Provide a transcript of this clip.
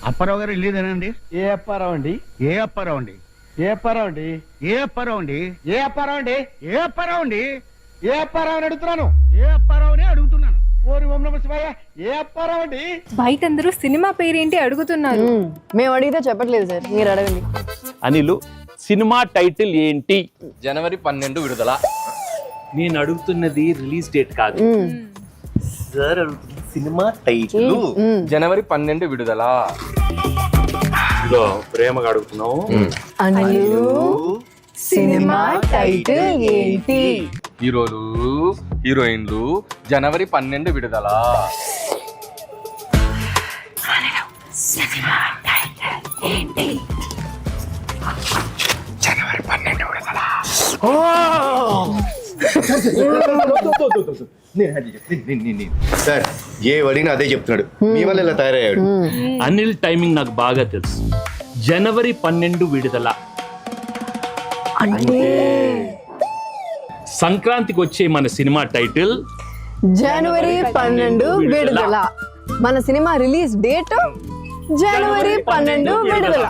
అప్పారావు గారు వెళ్ళేదేనండి? ఏ అప్పారావు అండి? ఏ అప్పారావు అండి? ఏ అప్పారావు అండి? ఏ అప్పారావు అండి? ఏ అప్పారావు అండి? ఏ అప్పారావు అండి? ఏ అప్పారావు అని అడుగుతున్నాను. ఏ అప్పారావునే అడుగుతున్నాను. ఓరి ఓం నమః శివాయ. ఏ అప్పారావు అండి? బయట అందరూ సినిమా పేరేంటి అడుగుతున్నారు. మేము అడిగితే చెప్పట్లేదు సార్, మీరు అడగండి. అనిలు, సినిమా టైటిల్ ఏంటి? జనవరి 12 విడుదల. నేను అడుగుతున్నది రిలీజ్ డేట్ కాదు సార్, సినిమా టైటిల్. జనవరి 12 విడుదల. ఇదో ప్రేమగా అడుగుతున్నావు. అనిలు, సినిమా టైటిల్ ఏంటి? హీరోలు హీరోయిన్లు జనవరి 12 విడుదల. జనవరి 12 విడుదల. సార్ ఏ అడిగినా అదే చెప్తున్నాడు. మీ వల్ల ఇలా తయారయ్యాడు. అనిల్ టైమింగ్ నాకు బాగా తెలుసు. జనవరి 12 విడుదల అంటే సంక్రాంతికి వచ్చే మన సినిమా టైటిల్ జనవరి 12 విడుదల. మన సినిమా రిలీజ్ డేట్ జనవరి 12 విడుదల.